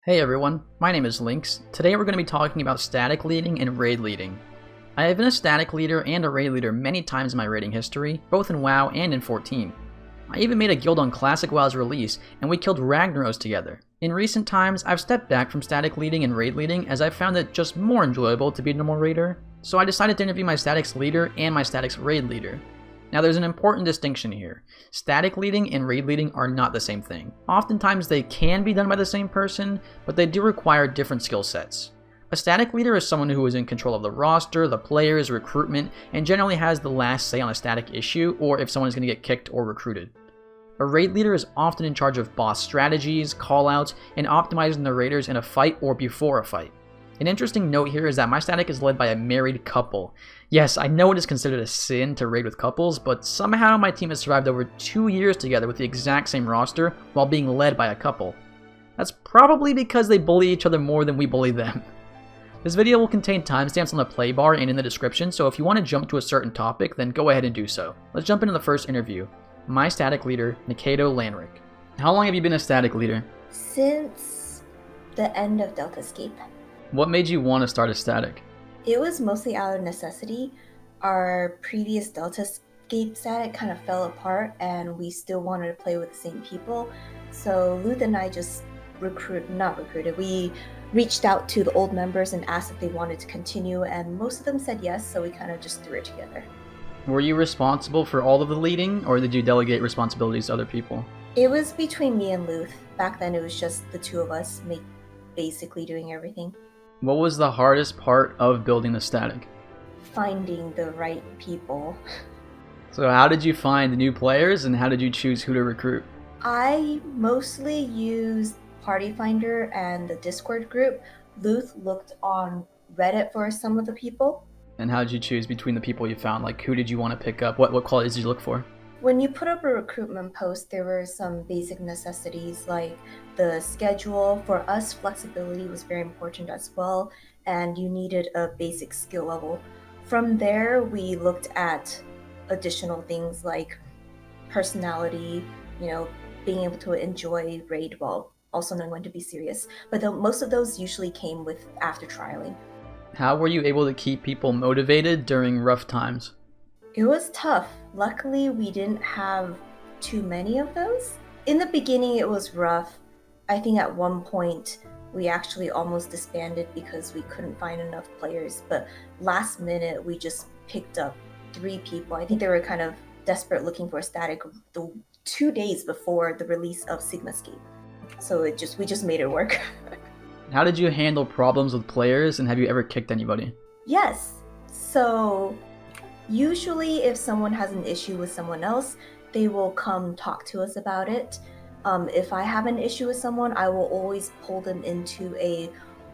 Hey everyone, my name is Lynx. Today we're going to be talking about static leading and raid leading. I have been a static leader and a raid leader many times in my raiding history, both in WoW and in 14. I even made a guild on Classic WoW's release, and we killed Ragnaros together. In recent times, I've stepped back from static leading and raid leading as I've found it just more enjoyable to be a normal raider, so I decided to interview my statics leader and my statics raid leader. Now there's an important distinction here. Static leading and raid leading are not the same thing. Oftentimes they can be done by the same person, but they do require different skill sets. A static leader is someone who is in control of the roster, the players, recruitment, and generally has the last say on a static issue or if someone is going to get kicked or recruited. A raid leader is often in charge of boss strategies, callouts, and optimizing the raiders in a fight or before a fight. An interesting note here is that my static is led by a married couple. Yes, I know it is considered a sin to raid with couples, but somehow my team has survived over 2 years together with the exact same roster while being led by a couple. That's probably because they bully each other more than we bully them. This video will contain timestamps on the play bar and in the description, so if you want to jump to a certain topic, then go ahead and do so. Let's jump into the first interview. My static leader, Nikato Lanrick. How long have you been a static leader? Since the end of Delta Escape. What made you want to start a static? It was mostly out of necessity. Our previous Delta Escape static kind of fell apart and we still wanted to play with the same people. So Luth and I just we reached out to the old members and asked if they wanted to continue, and most of them said yes, so we kind of just threw it together. Were you responsible for all of the leading, or did you delegate responsibilities to other people? It was between me and Luth. Back then it was just the two of us basically doing everything. What was the hardest part of building the static? Finding the right people. So how did you find new players and how did you choose who to recruit? I mostly used Party Finder and the Discord group. Luth looked on Reddit for some of the people. And how did you choose between the people you found? Like, who did you want to pick up? What qualities did you look for? When you put up a recruitment post, there were some basic necessities like the schedule. For us, flexibility was very important as well, and you needed a basic skill level. From there, we looked at additional things like personality, being able to enjoy raid while also knowing when to be serious. But most of those usually came with after trialing. How were you able to keep people motivated during rough times? It was tough. Luckily, we didn't have too many of those. In the beginning, it was rough. I think at one point, we actually almost disbanded because we couldn't find enough players. But last minute, we just picked up 3 people. I think they were kind of desperate looking for a static the 2 days before the release of Sigmascape. So we just made it work. How did you handle problems with players, and have you ever kicked anybody? Yes. So usually if someone has an issue with someone else, they will come talk to us about it. If I have an issue with someone, I will always pull them into a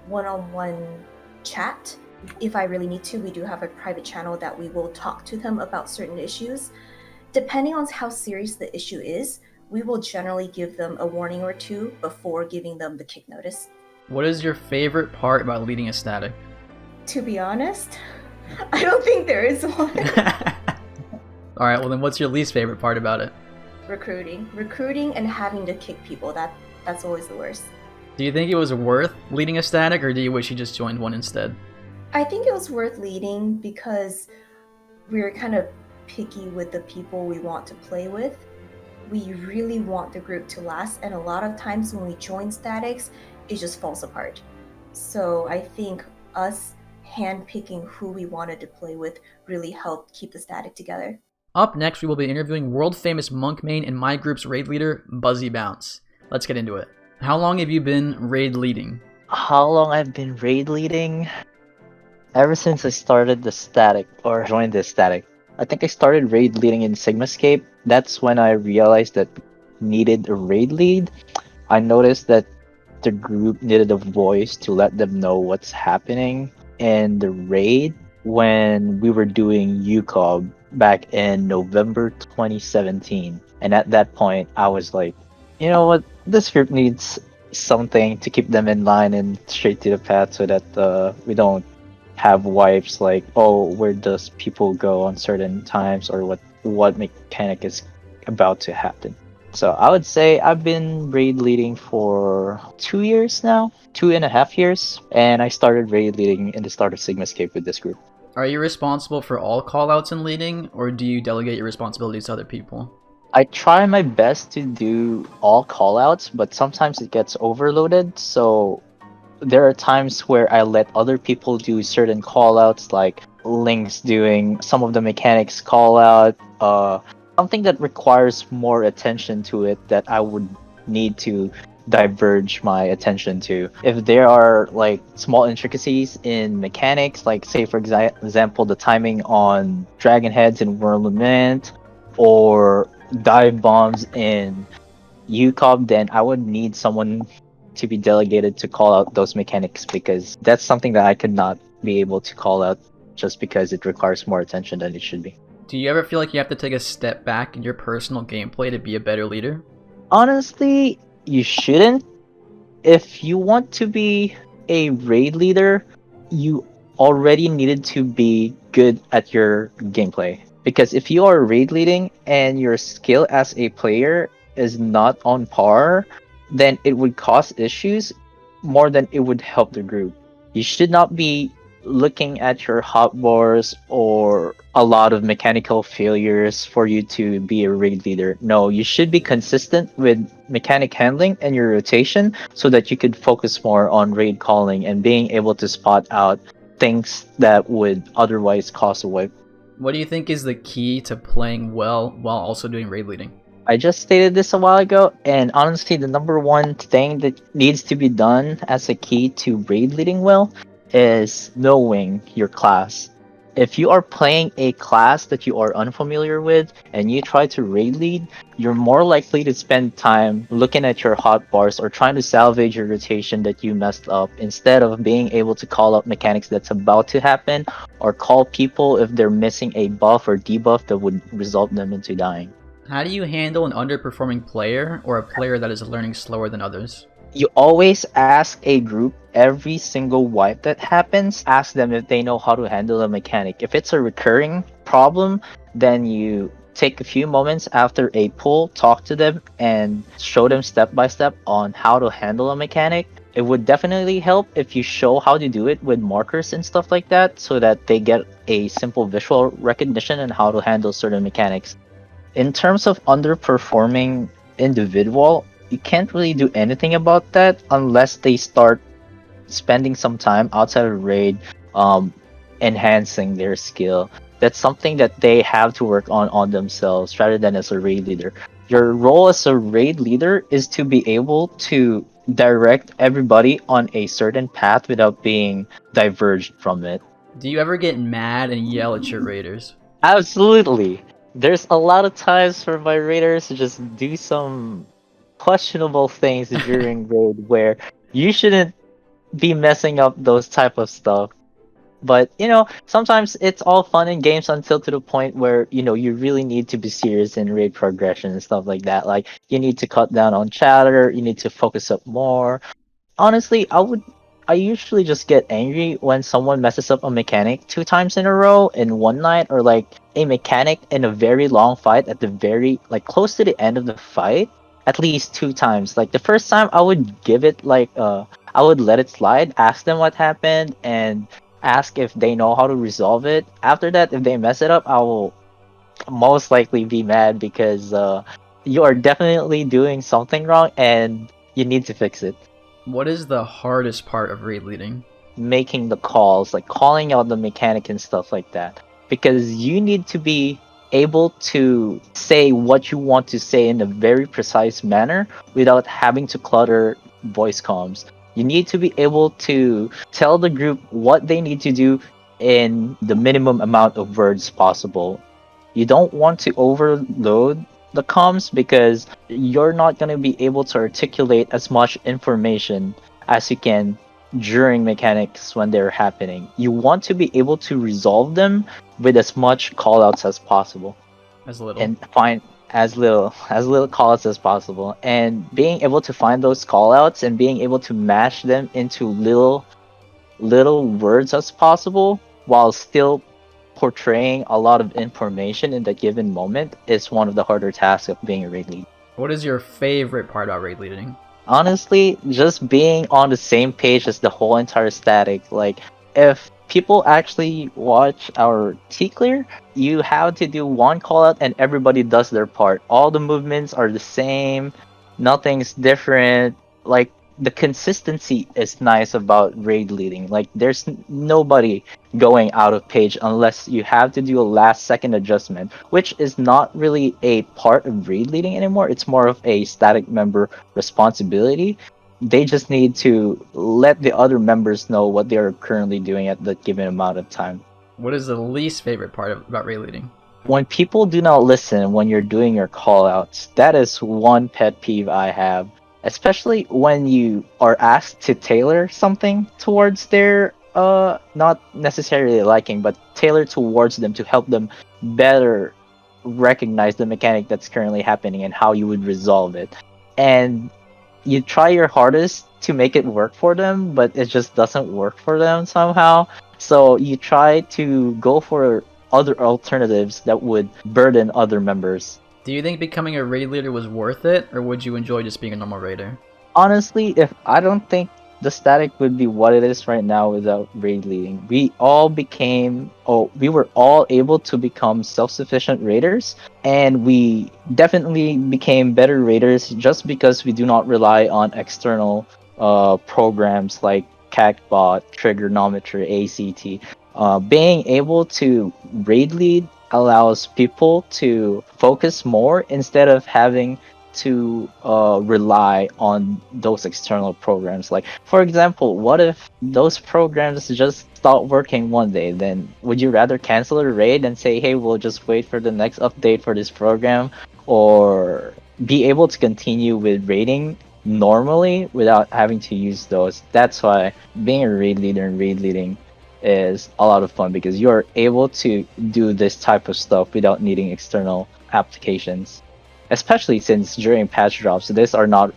one-on-one chat. If I really need to, we do have a private channel that we will talk to them about certain issues. Depending on how serious the issue is, we will generally give them a warning or 2 before giving them the kick notice. What is your favorite part about leading a static? To be honest, I don't think there is one. Alright, well then what's your least favorite part about it? Recruiting and having to kick people, that's always the worst. Do you think it was worth leading a static, or do you wish you just joined one instead? I think it was worth leading because we're kind of picky with the people we want to play with. We really want the group to last, and a lot of times when we join statics, it just falls apart. So I think us handpicking who we wanted to play with really helped keep the static together. Up next, we will be interviewing world-famous monk main and my group's raid leader, Buzzy Bounce. Let's get into it. How long have you been raid leading? How long I've been raid leading? Ever since I started the static, or joined the static. I think I started raid leading in Sigmascape. That's when I realized that we needed a raid lead. I noticed that the group needed a voice to let them know what's happening in the raid when we were doing UCOB back in November 2017. And at that point, I was like, you know what, this group needs something to keep them in line and straight to the path so that we don't have wipes like, oh, where does people go on certain times, or what mechanic is about to happen. So I would say I've been raid leading for 2 years now, 2.5 years, and I started raid leading in the start of Sigmascape with this group. Are you responsible for all callouts in leading, or do you delegate your responsibilities to other people? I try my best to do all callouts, but sometimes it gets overloaded. So there are times where I let other people do certain callouts, like Lynx doing some of the mechanics callout, something that requires more attention to it that I would need to diverge my attention to. If there are like small intricacies in mechanics, like say for example the timing on dragon heads in World Lament, or dive bombs in UCOB, then I would need someone to be delegated to call out those mechanics, because that's something that I could not be able to call out just because it requires more attention than it should be. Do you ever feel like you have to take a step back in your personal gameplay to be a better leader? Honestly, you shouldn't. If you want to be a raid leader, you already needed to be good at your gameplay. Because if you are raid leading and your skill as a player is not on par, then it would cause issues more than it would help the group. You should not be looking at your hotbars or a lot of mechanical failures for you to be a raid leader. No, you should be consistent with mechanic handling and your rotation so that you could focus more on raid calling and being able to spot out things that would otherwise cause a wipe. What do you think is the key to playing well while also doing raid leading? I just stated this a while ago, and honestly, the number one thing that needs to be done as a key to raid leading well is knowing your class. If you are playing a class that you are unfamiliar with and you try to raid lead, you're more likely to spend time looking at your hotbars or trying to salvage your rotation that you messed up, instead of being able to call out mechanics that's about to happen, or call people if they're missing a buff or debuff that would result them into dying. How do you handle an underperforming player or a player that is learning slower than others? You always ask a group every single wipe that happens, ask them if they know how to handle a mechanic. If it's a recurring problem, then you take a few moments after a pull, talk to them, and show them step by step on how to handle a mechanic. It would definitely help if you show how to do it with markers and stuff like that, so that they get a simple visual recognition on how to handle certain mechanics. In terms of underperforming individual, you can't really do anything about that unless they start spending some time outside of raid, um, enhancing their skill. That's something that they have to work on themselves rather than as a raid leader. Your role as a raid leader is to be able to direct everybody on a certain path without being diverged from it. Do you ever get mad and yell at your raiders? Absolutely. There's a lot of times for my raiders to just do some questionable things during raid where you shouldn't be messing up those type of stuff. But sometimes it's all fun and games until to the point where you really need to be serious in raid progression and stuff like that. Like, you need to cut down on chatter, you need to focus up more. Honestly, I usually just get angry when someone messes up a mechanic 2 times in a row in one night, or like a mechanic in a very long fight at the very, like, close to the end of the fight, at least 2 times. Like, the first time I would give it like I would let it slide, ask them what happened, and ask if they know how to resolve it. After that, if they mess it up, I will most likely be mad, because you are definitely doing something wrong and you need to fix it. What is the hardest part of raid leading? Making the calls, like calling out the mechanic and stuff like that, because you need to be able to say what you want to say in a very precise manner without having to clutter voice comms. You need to be able to tell the group what they need to do in the minimum amount of words possible. You don't want to overload the comms, because you're not going to be able to articulate as much information as you can during mechanics when they're happening. You want to be able to resolve them with as much callouts as possible, As little. and find as little callouts as possible, and being able to find those callouts and being able to mash them into little words as possible while still portraying a lot of information in the given moment is one of the harder tasks of being a raid lead. What is your favorite part about raid leading? Honestly, just being on the same page as the whole entire static. Like, if people actually watch our T clear, you have to do one call out and everybody does their part. All the movements are the same, nothing's different. Like, the consistency is nice about raid leading. Like, there's nobody going out of page unless you have to do a last second adjustment, which is not really a part of raid leading anymore. It's more of a static member responsibility. They just need to let the other members know what they are currently doing at the given amount of time. What is the least favorite part about raid leading? When people do not listen when you're doing your callouts, that is one pet peeve I have. Especially when you are asked to tailor something towards their not necessarily liking, but tailor towards them to help them better recognize the mechanic that's currently happening and how you would resolve it. And you try your hardest to make it work for them, but it just doesn't work for them somehow. So you try to go for other alternatives that would burden other members. Do you think becoming a raid leader was worth it, or would you enjoy just being a normal raider? Honestly, if I don't think the static would be what it is right now without raid leading. We were all able to become self-sufficient raiders, and we definitely became better raiders just because we do not rely on external programs like CACBot, Trigonometry, ACT. Being able to raid lead allows people to focus more instead of having to rely on those external programs. Like, for example, what if those programs just stop working one day? Then would you rather cancel a raid and say, hey, we'll just wait for the next update for this program, or be able to continue with raiding normally without having to use those? That's why being a raid leader and raid leading is a lot of fun, because you're able to do this type of stuff without needing external applications. Especially since during patch drops, these are not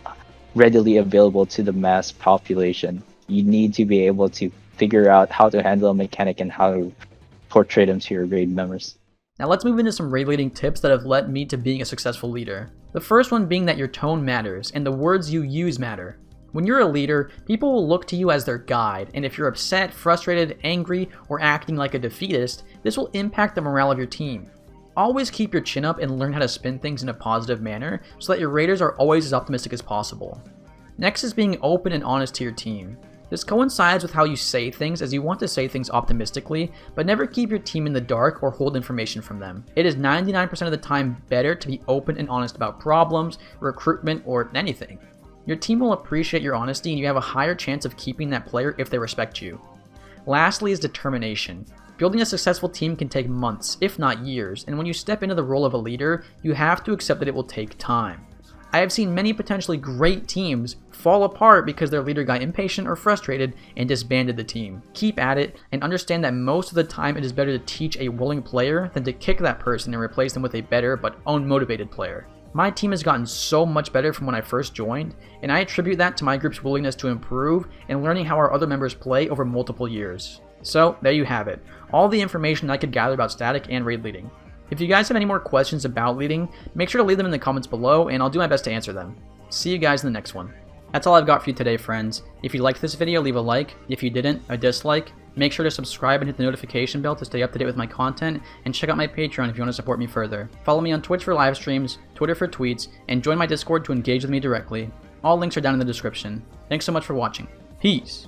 readily available to the mass population. You need to be able to figure out how to handle a mechanic and how to portray them to your raid members. Now let's move into some raid leading tips that have led me to being a successful leader. The first one being that your tone matters and the words you use matter. When you're a leader, people will look to you as their guide, and if you're upset, frustrated, angry, or acting like a defeatist, this will impact the morale of your team. Always keep your chin up and learn how to spin things in a positive manner so that your raiders are always as optimistic as possible. Next is being open and honest to your team. This coincides with how you say things, as you want to say things optimistically, but never keep your team in the dark or hold information from them. It is 99% of the time better to be open and honest about problems, recruitment, or anything. Your team will appreciate your honesty and you have a higher chance of keeping that player if they respect you. Lastly is determination. Building a successful team can take months, if not years, and when you step into the role of a leader, you have to accept that it will take time. I have seen many potentially great teams fall apart because their leader got impatient or frustrated and disbanded the team. Keep at it and understand that most of the time it is better to teach a willing player than to kick that person and replace them with a better but unmotivated player. My team has gotten so much better from when I first joined, and I attribute that to my group's willingness to improve and learning how our other members play over multiple years. So, there you have it. All the information I could gather about static and raid leading. If you guys have any more questions about leading, make sure to leave them in the comments below and I'll do my best to answer them. See you guys in the next one. That's all I've got for you today, friends. If you liked this video, leave a like. If you didn't, a dislike. Make sure to subscribe and hit the notification bell to stay up to date with my content, and check out my Patreon if you want to support me further. Follow me on Twitch for live streams, Twitter for tweets, and join my Discord to engage with me directly. All links are down in the description. Thanks so much for watching. Peace!